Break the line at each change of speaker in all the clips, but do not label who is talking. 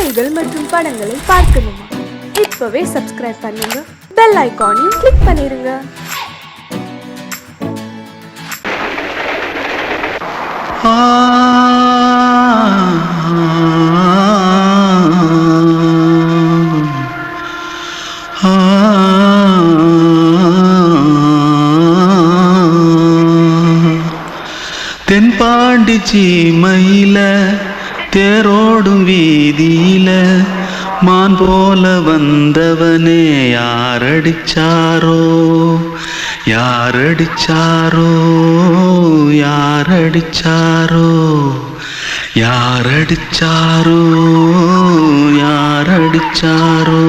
செய்திகள் மற்றும் படங்களை பார்க்கணுமா? இப்பவே சப்ஸ்கிரைப் பண்ணுங்க, பெல் ஐகானையும் கிளிக் பண்ணிருங்க.
தென்பாண்டி சீமையில தேரோடும் வீதியில மான் போல வந்தவனே யாரடிச்சாரோ யாரடிச்சாரோ யாரடிச்சாரோ யாரடிச்சாரோ யாரடிச்சாரோ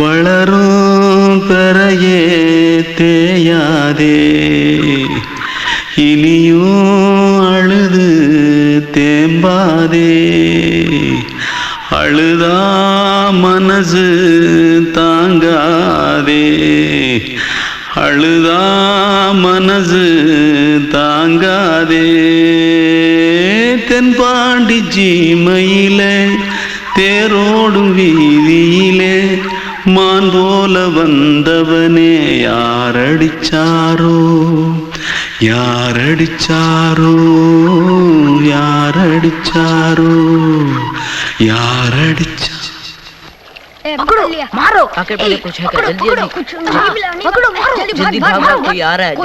வளரும் பெறையே தேயாதே இனியும் அழுது தேம்பாதே அழுதா மனசு தாங்காதே அழுதா மனசு தாங்காதே தென்பாண்டி சீமையிலே தேரோடும் வீதியிலே மான் போல வந்தவனே யாரடிச்சாரோ யாரடிச்சாரோ யாரடிச்சாரோ यारडिचा
पकड़ो मारो
आके पहले कुछ है क्या जल्दी
पकड़ो मारो
जल्दी भाग भाग कोई आ रहा है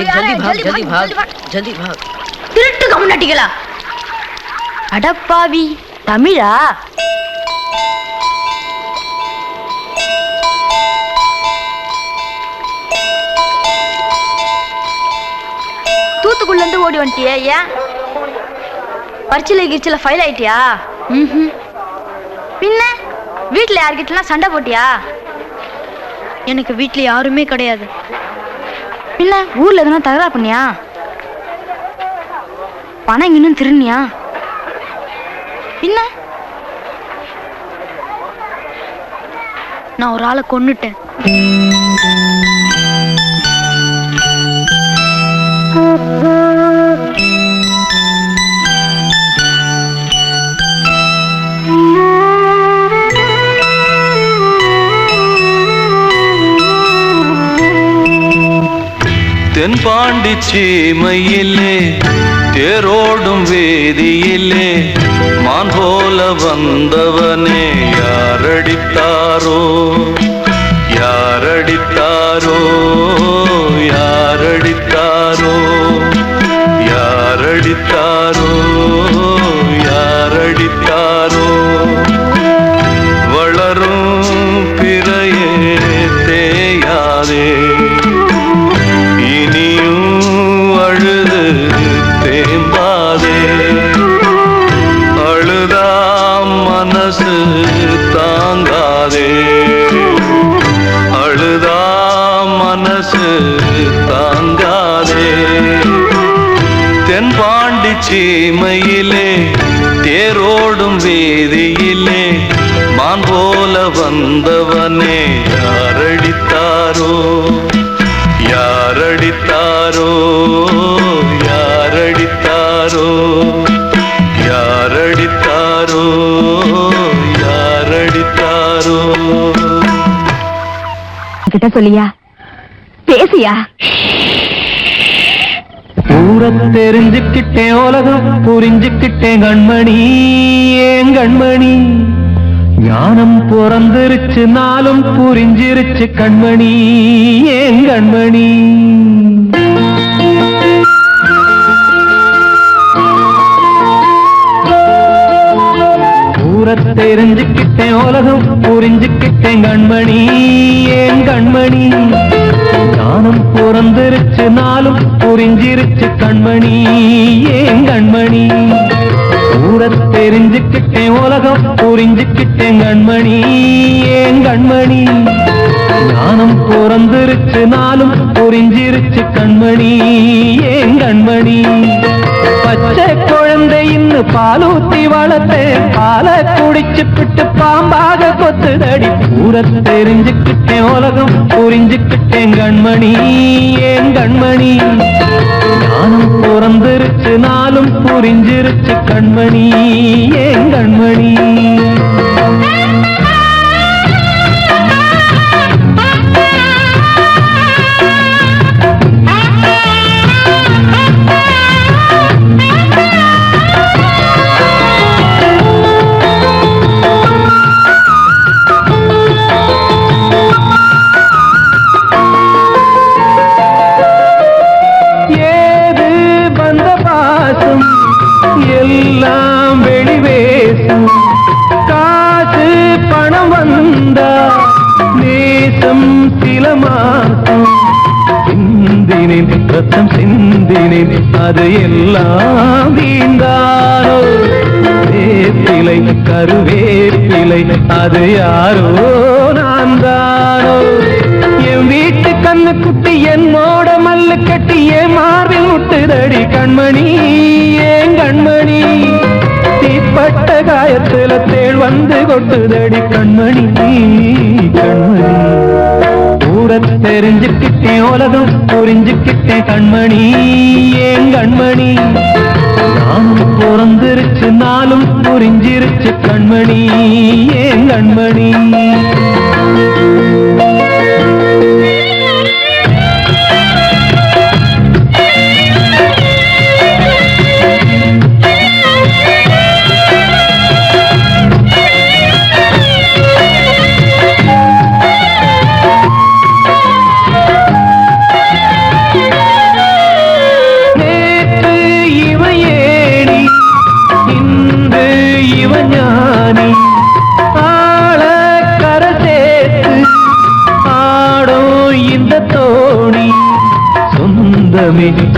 जल्दी भाग जल्दी भाग
திருட்டு கம்முனட்டிகளா அடப்பாவி தமிழா தூத்துக்குள்ள இருந்து ஓடி வந்துட்டியா? ஏன் பரிச்சையில கிரிச்சில ஃபைல் ஆயிட்டியா? பின்ன வீட்டுல யார்கிட்டலாம் சண்டை போட்டியா? எனக்கு வீட்டுல யாருமே கிடையாது. பின்ன ஊர்ல எதுனா தகராறு பண்ணியா? பணம் இன்னும் திருநியா? பின்ன நான் ஒரு ஆளை கொன்னுட்டேன்.
தென்பாண்டி சீமையிலே தேரோடும் வேதியிலே மான் போல வந்தவனே யாரடித்தாரோ யாரடித்தாரோ யாரடித்தாரோ யாரடித்தாரோ யாரடித்தாரோ வளரும் பிறையே தேயாதே அழுது தேம்பாதே அழுதா மனசு தாங்காதே அழுதா மனசு தாங்காதே தென்பாண்டி சீமையிலே தேரோடும் வேதியிலே மான் போல வந்தவனே யாரடித்தாரோ யாரடித்தாரோ யாரடித்தாரோ யாரடித்தாரோ யாரடித்தாரோ
கிட்ட சொல்லியா பேசியா?
ஊரை தெரிஞ்சுக்கிட்டேன் உலகம் புரிஞ்சுக்கிட்டேன் கண்மணி ஏன் கண்மணி ஞானம் பிறந்திருச்சு நாளும் புரிஞ்சிருச்சு கண்மணி ஏன் கண்மணி ஊரை தெரிஞ்சுக்கிட்டேன் உலகம் புரிஞ்சுக்கிட்டேன் கண்மணி ஏன் கண்மணி ஞானம் பிறந்திருச்சு நாளும் புரிஞ்சிருச்சு கண்மணி ஏன் கண்மணி ஊரை தெரிஞ்சுக்கிட்டேன் உலகம் புரிஞ்சுக்கிட்டேன் கண்மணி ஏன் கண்மணி ஞானம் பிறந்திருச்சு நாளும் புரிஞ்சிருச்சு கண்மணி ஏன் கண்மணி பச்சை குழந்தை இன்னும் பாலூத்தி வளர்த்தேன் பாலை குடிச்சுப்பிட்டு பாம்பாக கொத்துதடி ஊரை தெரிஞ்சுக்கிட்டேன் உலகம் புரிஞ்சுக்கிட்டேன் கண்மணி ஏன் கண்மணி ஞானம் பிறந்திருச்சு நாளும் புரிஞ்சிருச்சு கண்மணி ஏன் கண்மணி நித்தம் சில மாசம் சிந்தினேன் ரத்தம் சிந்தினேன் அது எல்லாம் வீண்டானோ வேப்பிலை கருவேப்பிலை அது யாரோ நான் தானோ என் வீட்டு கண்ணு குட்டி என்னோட மல்லு கட்டி என் மார்பில் முட்டுதடி கண்மணி ஏன் கண்மணி தீப்பட்ட காயத்துல தேள் வந்து கொட்டுதடி கண்மணி கண்மணி கூட தெரிஞ்சுக்கிட்டேன் உலகம் புரிஞ்சுக்கிட்டேன் கண்மணி ஏன் கண்மணி நானும் பிறந்திருச்சு நாளும் புரிஞ்சிருச்சு கண்மணி ஏன் கண்மணி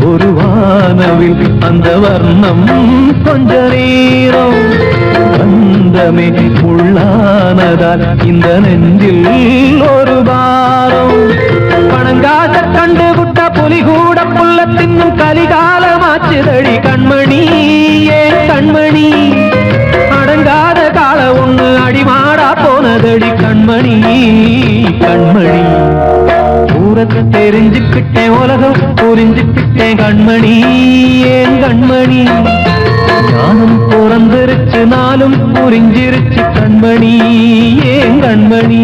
ஒரு வானவில் அந்த வர்ணம் கொஞ்ச நேரம் வந்தமே உள்ளானதால் இந்த நெஞ்சில் ஒரு பாரம் பணங்காத கண்டு விட்ட புலி கூட புல்ல தின்னும் கலிகாலமாச்சுதடி கண்மணி ஏன் கண்மணி அடங்காத கால ஒண்ணு அடிமாடா போனதடி கண்மணி கண்மணி ஊரத்தை தெரிஞ்சுக்கிட்டேன் உலகம் புரிஞ்சுக்கிட்டேன் கண்மணி ஏன் கண்மணி ஞானம் பிறந்திருச்சு நாளும் புரிஞ்சிருச்சு கண்மணி ஏன் கண்மணி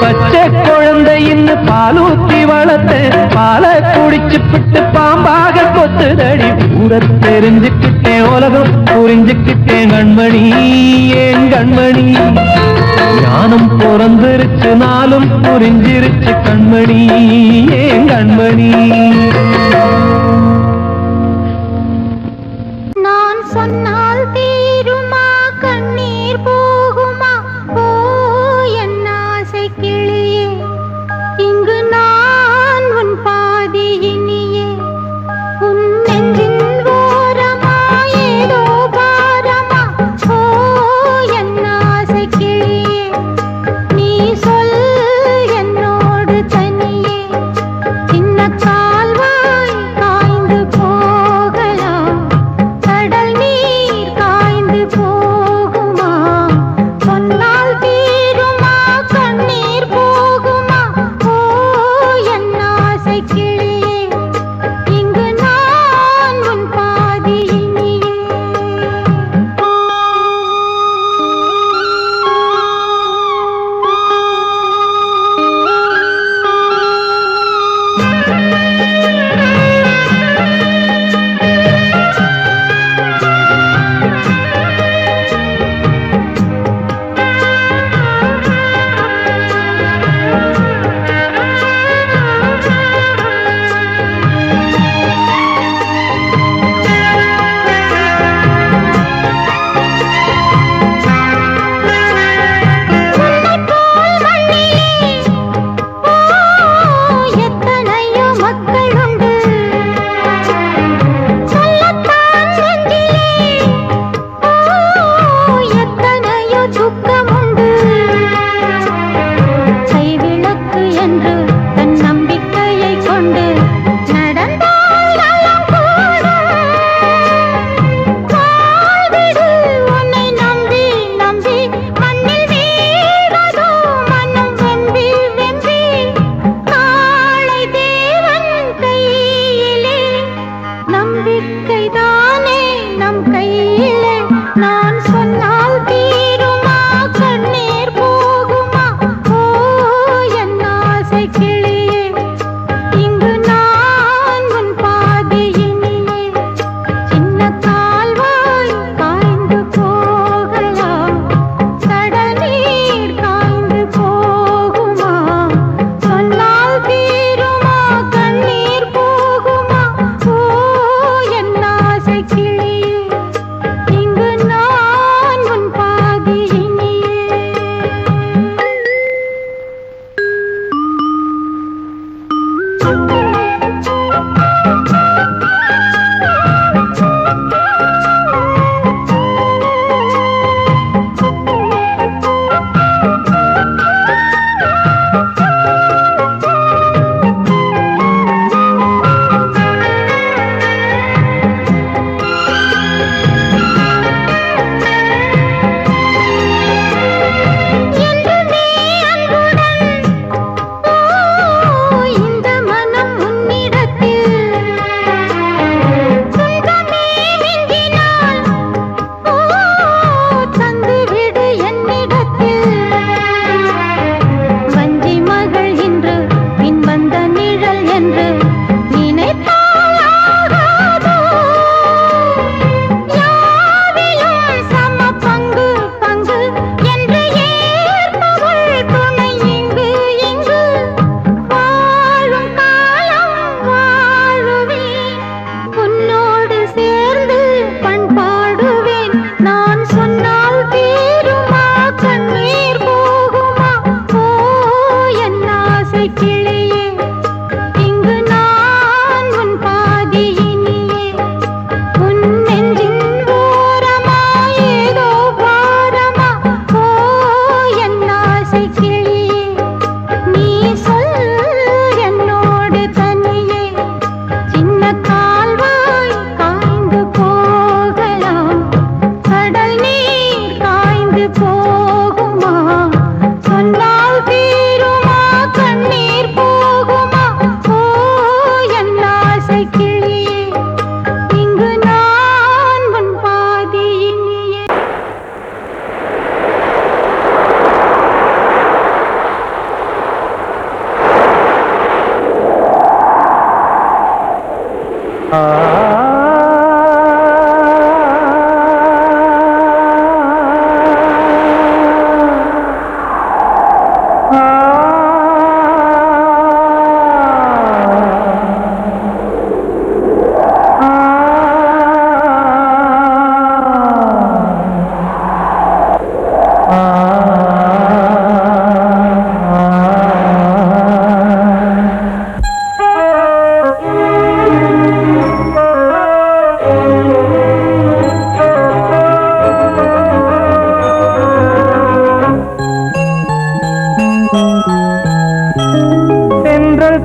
பச்சை குழந்தை இன்னும் பாலூத்தி வளர்த்த பால குடிச்சு பிட்டு பாம்பாக கொத்துதடி ஊரத்தை தெரிஞ்சுக்கிட்டேன் உலகம் புரிஞ்சுக்கிட்டேன் கண்மணி ஏன் கண்மணி ஞானம் பிறந்திருச்சு நாளும் புரிஞ்சிருச்சு கண்மணி ஏன் கண்மணி
நான் சொன்னால் தீருமா கண்ணீர் போகுமா ஓ என் ஆசை கிளியே இங்கு நான் உன் பாதி இனியே உன் நெஞ்சின் ஓரமா ஏதோ பாரமா ஓ என் ஆசை கிளியே நீ சொல் என்னோடு தனியே சின்ன கால்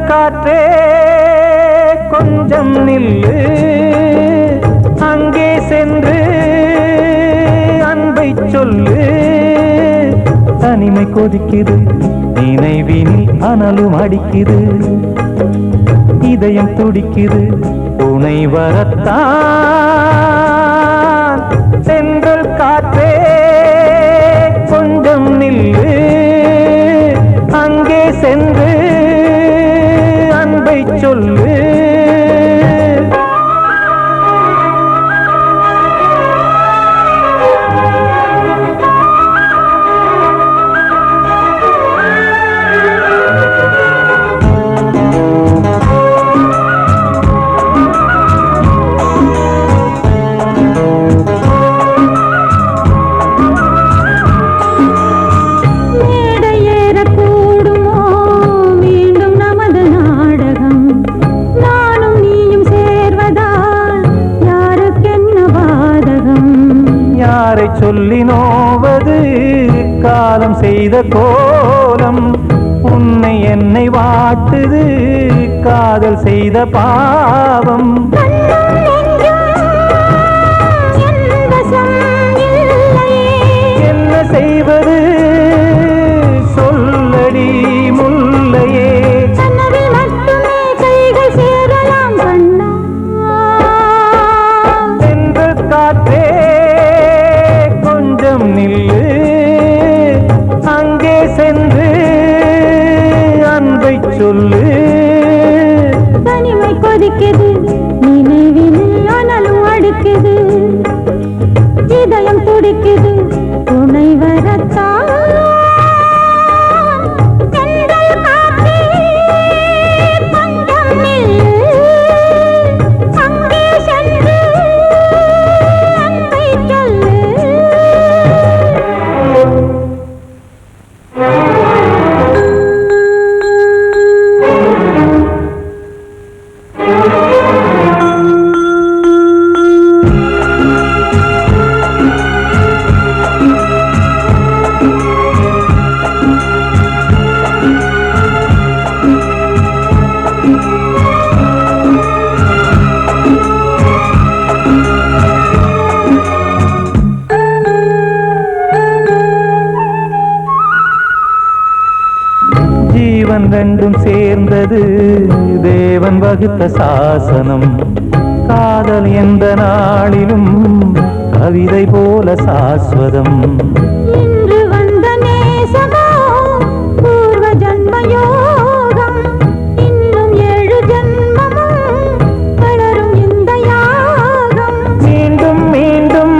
காற்றே கொஞ்சம் நில்லு, அங்கே சென்று அன்பை சொல்லு. தனிமை கொதிக்குது, நினைவினில் அனலும் அடிக்குது, இதயம் துடிக்குது துணை வரத்தான். சென்றல் காற்றே கொஞ்சம் நில்லு, அங்கே சென்று அன்பை சொல்லு. சொல்லி நோவது காலம் செய்த கோலம், உன்னை என்னை வாட்டுது காதல் செய்த பாவம். என்ன செய்வது சொல்லடி முல்லையே, சென்ற காற்றே நில்லு, அங்கே சென்று அன்பை சொல்லு.
தனிமை கொதிக்குது, நினைவினில் அனலும் அடிக்குது, இதயம் துடிக்குது துணை வரத்தான்.
ரெண்டும் சேர்ந்தது தேவன் வகுத்த சாசனம். காதல் எந்த நாளிலும் கவிதை போல சாஸ்வதம்.
இன்று வந்த நேசமோ பூர்வ ஜன்ம யோகம், இன்னும் 7 ஜன்மமும் வளரும் இந்த யாகம்.
மீண்டும் மீண்டும்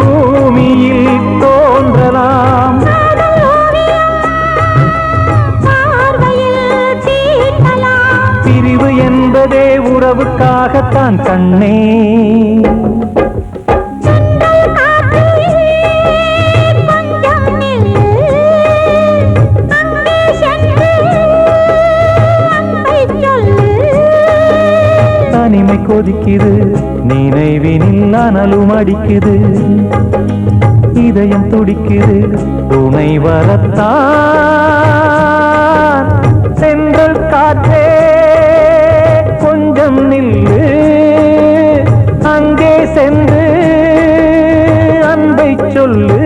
பூமியில் தோன்றலாம், பிரிவு என்பதே உறவுக்காகத்தான் கண்ணே. தனிமை கொதிக்குது, நினைவினில் அனலும் அடிக்குது, இதயம் துடிக்குது துணை வரத்தான். சென்றல் காற்றே கொஞ்சம் நில்லு, அங்கே சென்று அன்பை சொல்லு.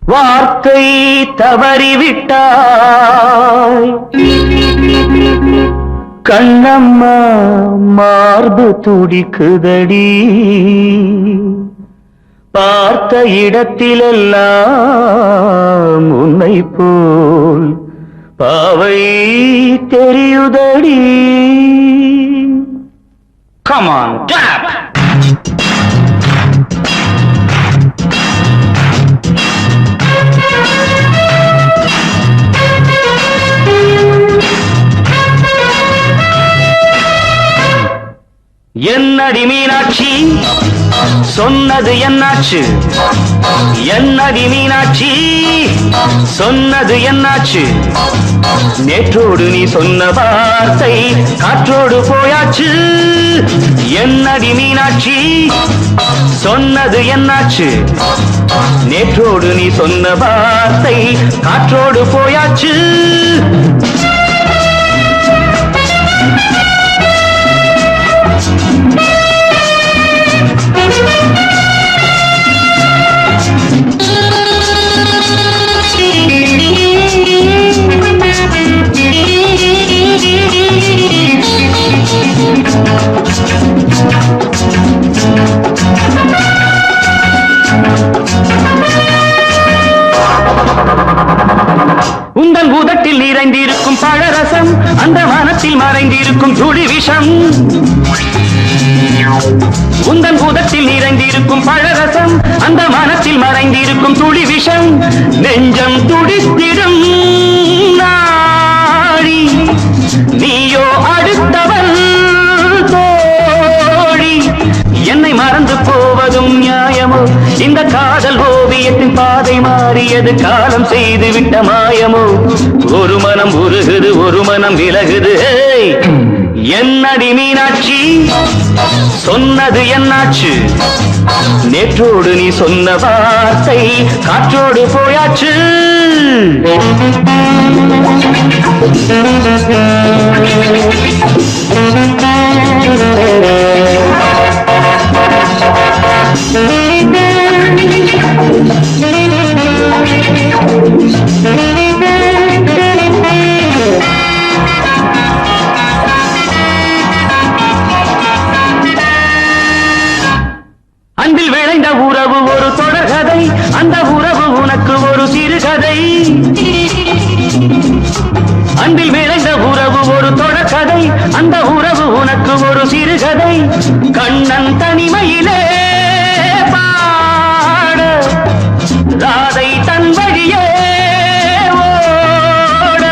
வார்த்தை தவறிவிட்டாய் கண்ணம்மா, மார்பு துடிக்குதடி, பார்த்த இடத்திலெல்லாம் உன்னை போல் பாவை தெரியுதடி. Come on, clap! என்னடி மீனாட்சி சொன்னது என்னாச்சு? என்னடி மீனாட்சி சொன்னது என்னாச்சு? நேற்றோடு நீ சொன்ன வார்த்தை காற்றோடு போயாச்சு. என்னடி மீனாட்சி சொன்னது என்னாச்சு? நேற்றோடு நீ சொன்ன வார்த்தை காற்றோடு போயாச்சு. உந்தன் உதட்டில் நிறைந்திருக்கும் பழரசம் அந்த வானத்தில் மறைந்திருக்கும் துளி விஷம். உந்தன் உதட்டில் நிறைந்திருக்கும் பழரசம் அந்த வானத்தில் மறைந்திருக்கும் துளி விஷம். நெஞ்சம் துடித்திடும் நாடி நீயோ அடுத்தவன் தோழி. என்னை மறந்து போவதும் நியாயமோ? இந்த காதல் ஓவியத்தின் பாதை மாறியது காலம் செய்து விட்ட மாயமோ? ஒரு மனம் உருகுது ஒரு மனம் விலகுது. என்னடி மீனாட்சி சொன்னது என்னாச்சு? நேற்றோடு நீ சொன்ன வார்த்தை காற்றோடு போயாச்சு. அன்பில் விளைந்த உறவு ஒரு தொடர்கதை, அந்த உறவு உனக்கு ஒரு சிறுகதை. அன்பில் விளைந்த உறவு ஒரு தொடர்கதை, அந்த உறவு உனக்கு ஒரு சிறுகதை. கண்ணன் தனிமையிலே பாட ராதை தன் வழியே ஓட.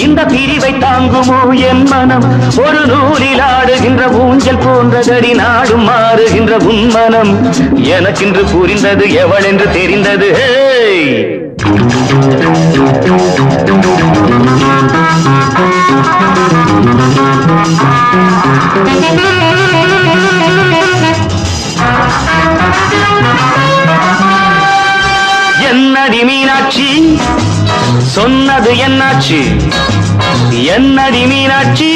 இந்த பிரிவை தாங்குமோ என் மனம்? ஒரு நூலில் ஆடுகின்ற ஊஞ்சல் போன்றதடி நாடும் மாறுகின்ற உன்மனம். எனக்கென்று புரிந்தது எவள் என்று தெரிந்தது. என்னடி மீனாட்சி சொன்னது என்னாச்சு? என்னடி மீனாட்சி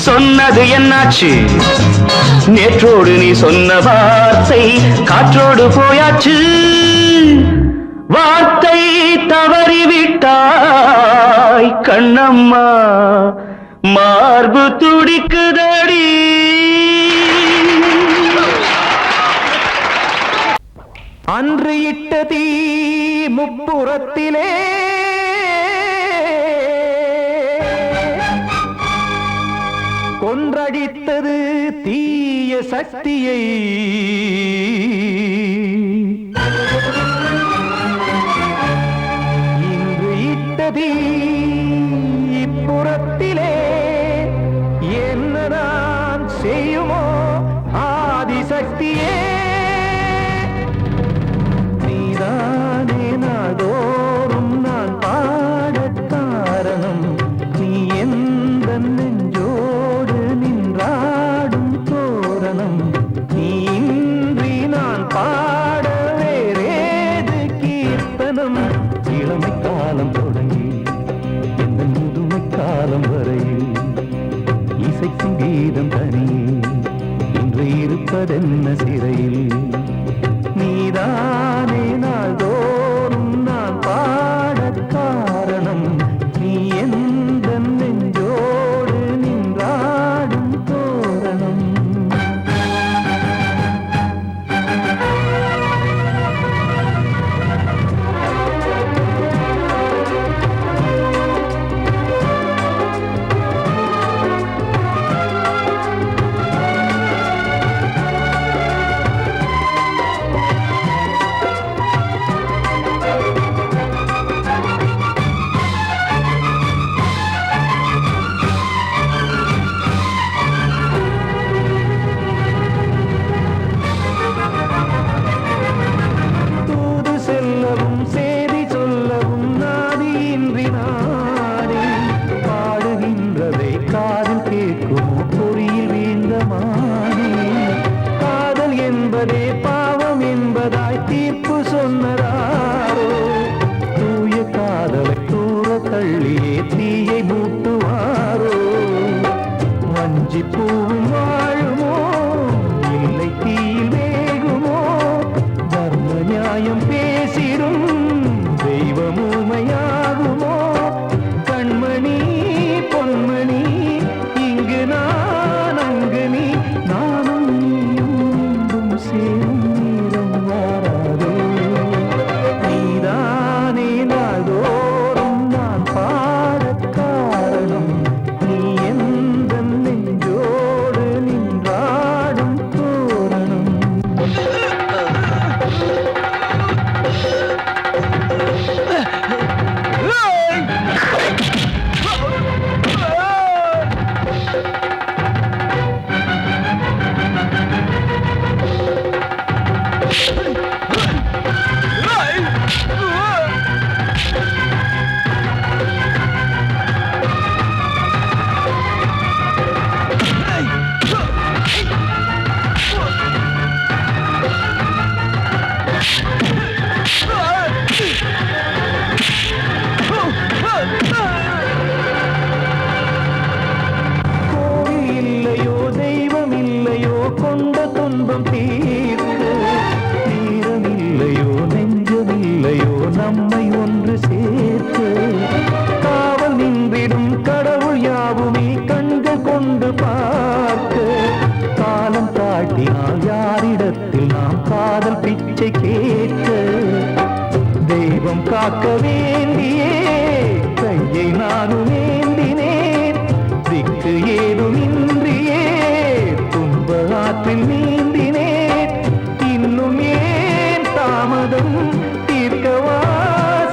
சொன்னது என்னாச்சு? நேற்றோடு நீ சொன்ன வார்த்தை காற்றோடு போயாச்சு. வார்த்தை தவறிவிட்டாய் கண்ணம்மா, மார்பு துடிக்குதடி. அன்று இட்ட தீ முப்புறத்திலே கொன்றடித்தது தீய சக்தியை. இன்று இட்ட தீ இப்புறத்திலே என்னதான் செய்யுமோ ஆதிசக்தியே. நீதானே நாள்தோறும் நான் பாடக் காரணம். நீ எந்த நெஞ்சோடு நின்றாடும் தோரணம். நீ இன்றி நான் பாட வேறேது கீர்த்தனம். இளமை காலம் தொடங்கி தீயை மூட்டுவாரோ வஞ்சி பூவும் வாழுமோ இல்லை தீயில் வேகுமோ தர்ம நியாயம் பேசிடும் தெய்வம் ஊமையாகுமோ கண்மணி பொன்மணி இங்கு நான் அங்கு நீ நானும் நீயும் மீண்டும் சேரும் நேரம் வாராதோ நீதானே நாள்தோறும் நான் பாடக் காரணம் நீ எந்த நெஞ்சோடு நின்றாடும் தோரணம் கோவில் இல்லையோ தெய்வம் இல்லையோ கொண்ட துன்பம் தீர்க்க நேரம் இல்லையோ நெஞ்சம் இல்லையோ நம்மை ஒன்று சேர்க்க காவல் நின்றிடும் கடவுள் யாவுமே கண்கள் கொண்டு பார்க்க காலம் காட்டினால் யாரிடத்தில் நாம் காதல் பிச்சை கேட்க தெய்வம் காக்க வேண்டியே கையை நானும் ஏந்தினேன் திக்கு ஏதுமின்றியே துன்ப ஆற்றில் நீந்தினேன் இன்னும் ஏன் தாமதம் தீர்க்கவா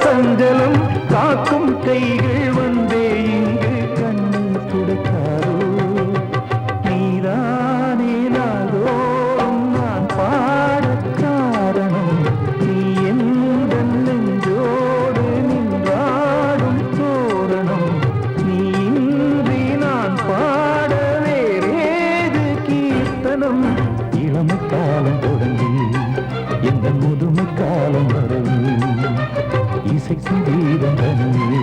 சஞ்சலம் காக்கும் கைகள் வந்தே இங்கு கண்ணீர் துடைக்காதோ நீதானே நாள்தோறும் நான் பாடக் காரணம் நீ எந்த நெஞ்சோடு நின்றாடும் தோரணம் நீ இன்றி நான் பாட வேறேது கீர்த்தனம் இளமை காலம் தொடங்கி எந்த முதுமை காலம் வரையில் இசைக்கும் வீதம் தனியே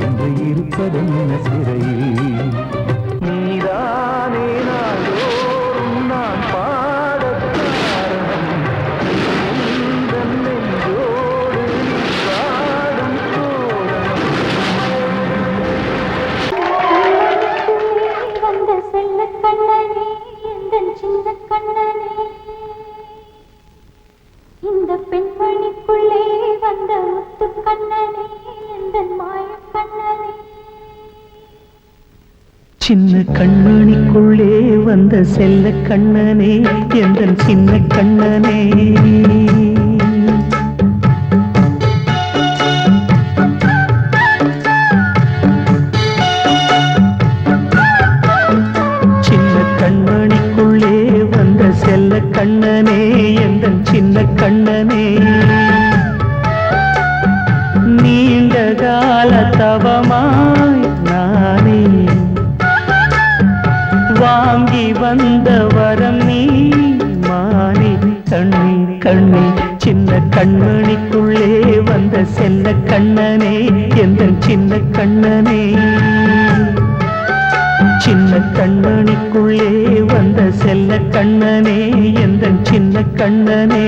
என்று இருப்பதென்ன சிறையில் நீதானே நாள்தோறும் நான் பாடக் காரணம் எந்த நெஞ்சோடு நின்றாடும் தோரணம்
வந்த செல்ல கண்ணனே எந்தன் சின்ன கண்ணனே இந்த பெண்மணிக்குள்ளே வந்த முத்து கண்ணனே எந்தன் மாய கண்ணனே
சின்ன கண்மணிக்குள்ளே வந்த செல்ல கண்ணனே எந்தன் சின்ன கண்ணனே சின்ன கண்மணிக்குள்ளே வந்த செல்ல கண்ணனே எந்தன் சின்ன கண்ணனே நீண்ட கால தவமாய் நானே வாங்கி வந்த வரம் நீ மானே கண்ணே கண்ணே சின்ன கண்மணிக்குள்ளே வந்த செல்ல கண்ணனே எந்தன் சின்ன கண்ணனே சின்ன கண்மணிக்குள்ளே வந்த செல்ல கண்ணனே எந்தன் சின்ன கண்ணனே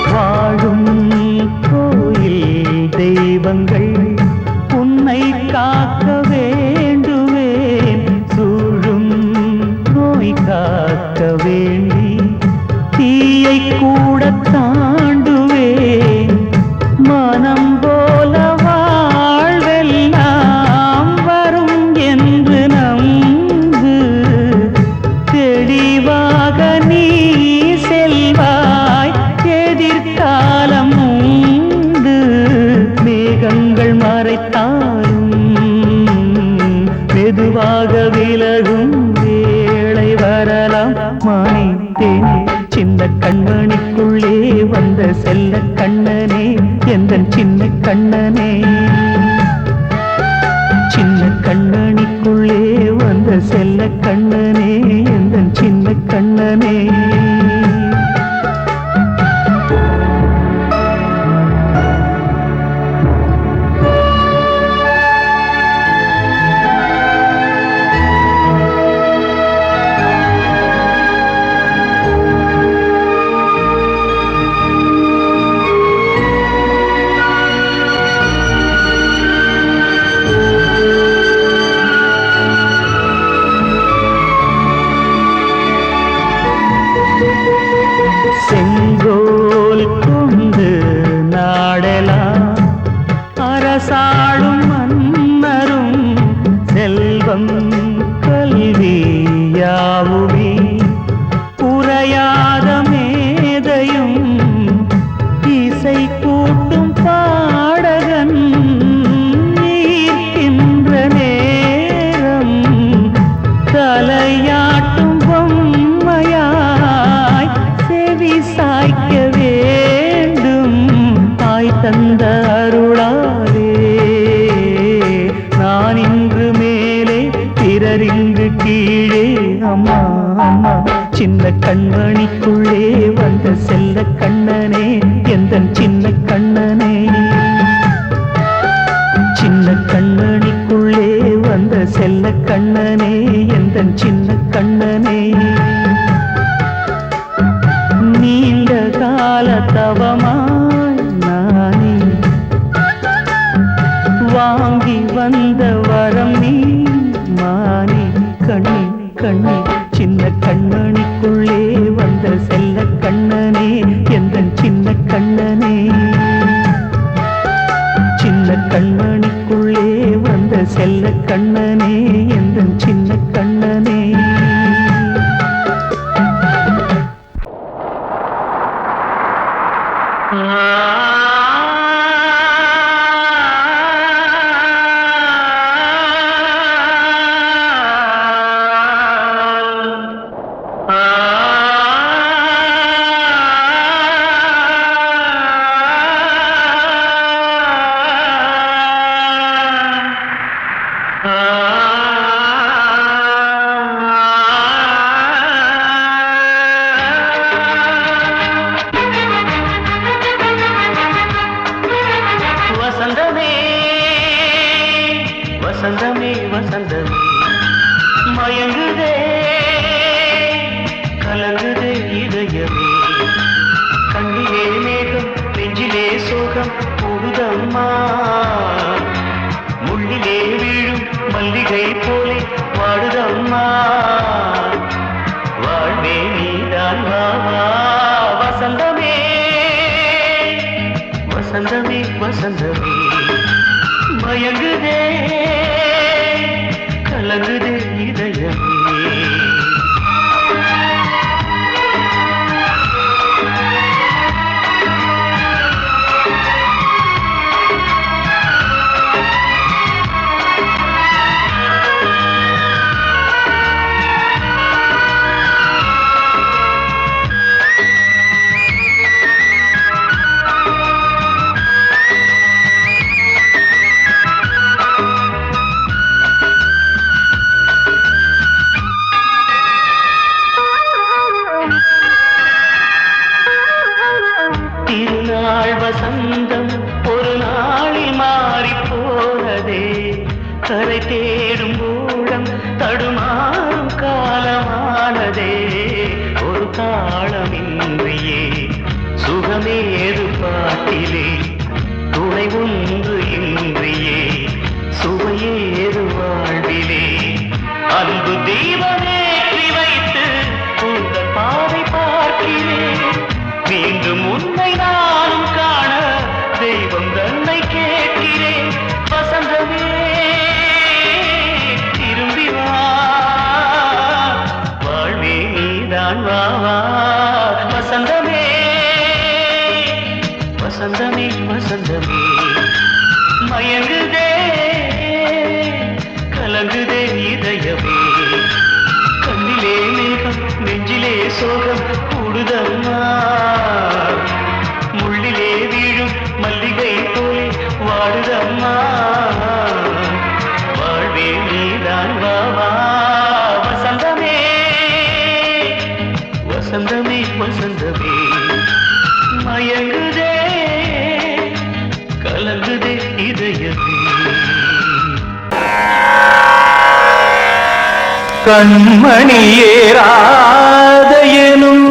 வாழும் கோயில் தெய்வங்கள் உன்னை காக்க வேண்டுவேன் சூழும் நோய் காக்க வேண்டி தீயை கூட தாண்டுவேன் மனம் போல வாழ்வெல்லாம் வரும் என்று நம்பு தெளிவாக நீ செல்வாய் எதிர்காலம் உண்டு மேகங்கள் மறைத்தாலும் மெதுவாக விலகும் சின்ன கண்மணிக்குள்ளே வந்த செல்ல கண்ணனே எந்தன் சின்ன கண்ணனே சின்ன கண்ணனிக்குள்ளே வந்த செல்ல கண்ணனே எந்தன் சின்ன கண்ணனே செங்கோல் கொண்டு நாடலாம் அரசாளும் மன்னரும் செல்வம் கல்வியாவுமே உரையாத மேதையும் இசை கூட்டும் பாடகன் ஈர்க்கின்ற நேரம் தலையாட்டும் பொம்மையாய் செவி சாய்க்க வேண்டும் தாய் தந்த அருளாலே நான் இன்று மேலே பிறர் இங்கு கீழே அம்மா அம்மா சின்ன கண்மணிக்குள்ளே வந்த செல்ல கண்ணனே எந்தன் சின்ன கண்ணனே சின்ன கண்ணனிக்குள்ளே வந்த செல்ல கண்ணனே எந்தன் சின்ன கண்ணனே நீண்ட கால தவமாய் நானே வாங்கி வந்த வரம் நீ மானே கண்ணி கண்ணி சின்ன கண்ணனிக்குள்ளே வந்த செல்ல கண்ணனே எந்தன் சின்ன கண்ணனே சின்ன கண்ணனிக்குள்ளே வந்த செல்ல கண்ணனே எந்தன் சின்ன கண்ணனே வசந்தமே வசந்தமே வசந்தமே மயங்குதே கலங்குதே இதயமே கண்ணிலே மேகம் நெஞ்சிலே சோகம் கூடுதம்மா முள்ளிலே வீழும் மல்லிகை போலே வாடுதம்மா வாழ்வே நீதான் வாவா வசந்தமே வசந்தமே வசந்தமே மயங்குதே கலங்குதே இதயமே திருநாள் வசந்தம் ஒரு நாளில் மாறி போனதே கரை தேடும் ஊழம் தடுமாறும் காலமானதே ஒரு தாளமின்றியே சுகமேது பாட்டிலே துணை ஒன்று இன்றியே சுவையேது வாழ்விலே அன்பு தீபமேற்றி வைத்து உங்கள் பாதை பார்க்கிறேன் மீண்டும் உன்னை நானும் காண தெய்வம் தன்னை கேட்கிறேன் வசந்தமே திரும்பி வா வாழ்வே நீதான் வா வா வசந்தமே வசந்தமே வசந்தமே மயங்குதே வசந்தமே வசந்தமே மயங்குதே கலங்குதே இதயமே கண்மணியேராத எனும்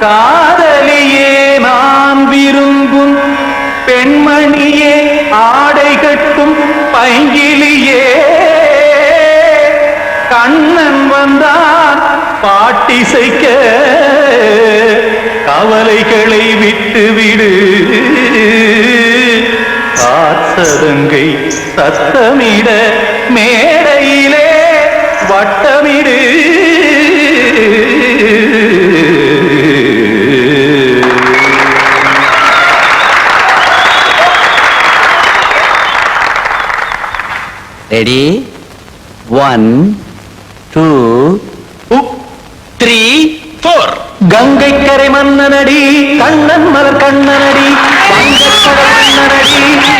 காதலியே நான் விரும்பும் பெண்மணியே ஆடை கட்டும் பைங்கிலியே கண்ணன் வந்தான் பாட்டிசைக்க கவலைகளை விட்டு விடு காசதங்கை சத்தமிட மேடையிலே வட்டமிடு
ரெடி 1 2 3 4
கங்கை கரை மன்னனடி கண்ணன் மலர் கண்ணனடி வங்கக்கடல் மன்னனடி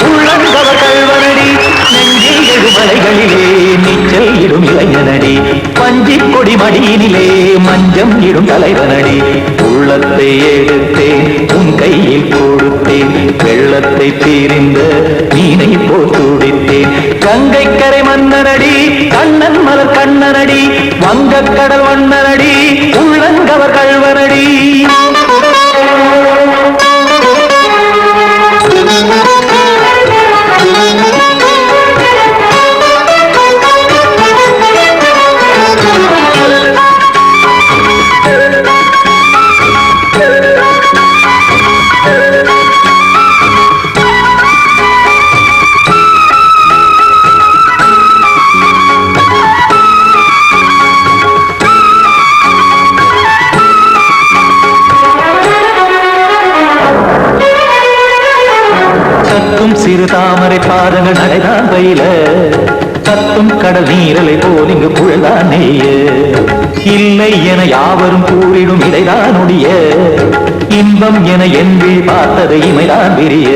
உள்ளங்கவர் கல்வனடி நெஞ்சில் எழுமலைகளிலே நீச்சல் இடும் இளைஞனடி பஞ்சி கொடி மடியினிலே மஞ்சம் இடும் தலைவனடி உள்ளத்தை எடுத்தேன் உன் கையில் கொடுத்தேன் வெள்ளத்தை தீரிந்த மீனை போல் துடித்தேன் கங்கை கரை மன்னனடி கண்ணன் மலர் கண்ணனடி வங்கக்கடல் வண்ணனடி உள்ளங்கவர் கல்வனடி சிறு தாமரை பாதங்கள் நடைதான் பயில கத்தும் கடல் நீரலை போல் இங்கு புழதான் நெய்ய இல்லை என யாவரும் கூறிடும் இடைதான் ஒடிய இன்பம் என என்பி பார்த்தது இமைதான் விரிய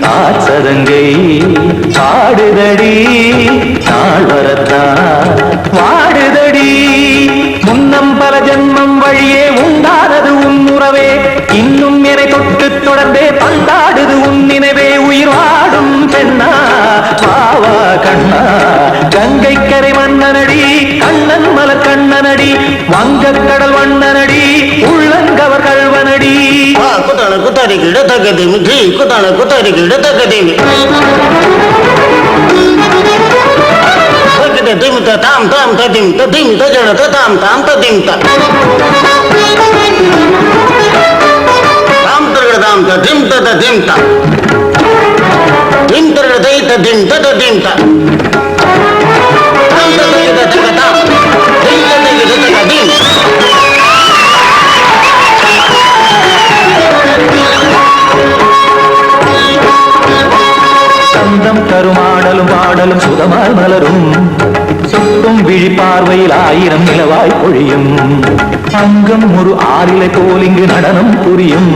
காசதங்கை பாடுதடி நாள் வரத்தான் வாடுதடி முன்னம் பல ஜன்மம் வழியே உண்டானது உன் உறவே இன்னும் என்னை தொட்டு தொடர்ந்தே பந்தாடுது உன் நினைவே உயிர் வாடும் பெண்ணா பாவா கண்ணா கங்கை கரை மன்னனடி கண்ணன் மலர் கண்ணனடி வங்கக்கடல் வண்ணனடி உள்ளங்கவர் கல்வனடி
குத்தான குத்தாரி கிட தக்கதேமி ஜி குத்தான குத்தாரி கிட தக்கதேமி திம் தாம் தாம் ததிம் ததிம் தஜட தாம் தாம் ததிம் தாம் தரகட தாம் ததிம் ததிம் தாம் திம் தரகட தை ததிம் ததிம் தாம் தாம் ததிம் ததிம் தாம் திம் ததிம் ததிம்
சந்தம் கருமாடலும் பாடலும் சுதமாய் மலரும் சுட்டும் விழி பார்வையில் ஆயிரம் நிலவாய் பொழியும் அங்கம் ஒரு ஆறிலை போல் இங்கு நடனம் புரியும்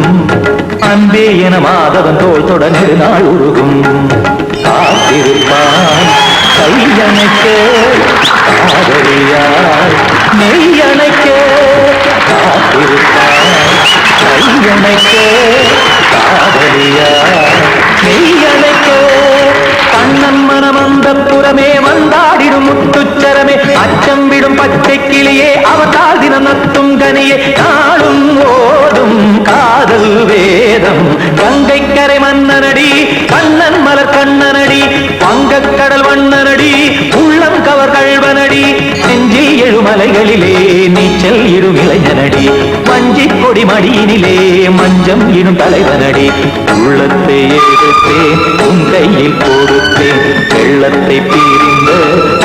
அன்பே என மாதவன் தோல் தொட நெடுநாள் உருகும் காத்திருப்பான் கையணைக்க காதலியாய் நெய்யணைக்க காத்திருப்பான் கையணைக்க காதலியாய் நெய்யணைக்க கண்ணன் மனம் அந்த புறமே வந்தாடிடும் முத்துச்சரமே அச்சம் விடும் பச்சை கிளியே அவதால் தினம் நத்தும் கனியே நாளும் ஓடும் காதல் வேதம் கங்கை கரை மன்னனடி கண்ணன் மலர் கண்ணனடி வங்கக்கடல் வண்ணனடி உள்ளம் கவர் கல்வனடி நெஞ்சில் எழுமலைகளிலே நீச்சல் இடும் இளைஞனடி வஞ்சி கொடி மடியினிலே மஞ்சம் இடும் தலைவனடி உள்ளத்தை எடுத்தேன் உன் கையில் கொடுத்தேன் வெள்ளத்தை பீரிந்த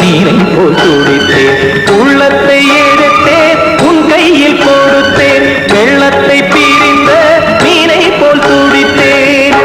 நீரை போல் துடித்தேன் உள்ளத்தை எடுத்தேன் உன் கையில் கொடுத்தேன் வெள்ளத்தை பீரிந்த நீரை போல் துடித்தேன்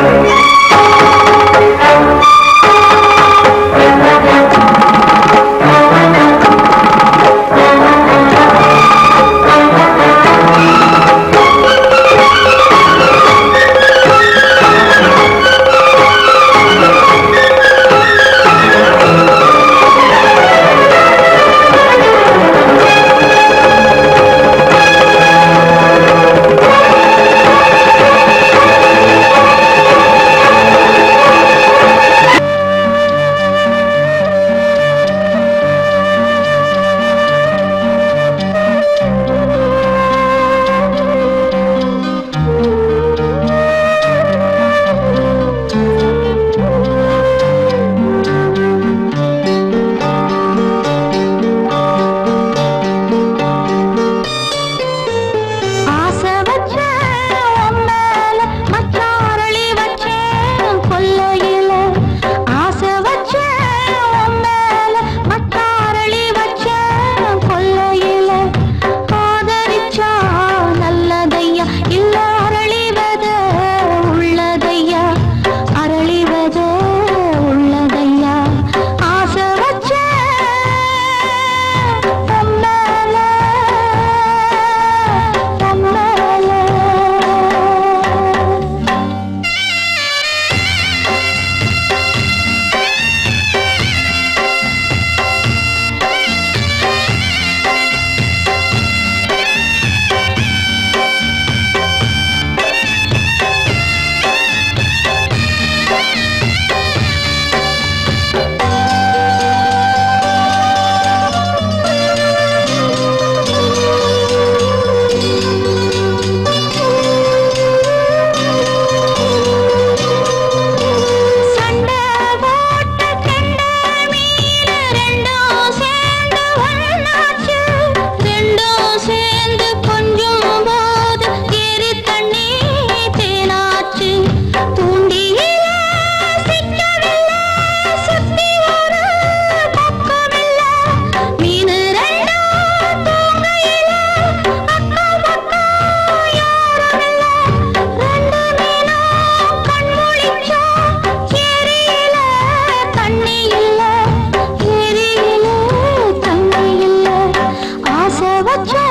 போச்சே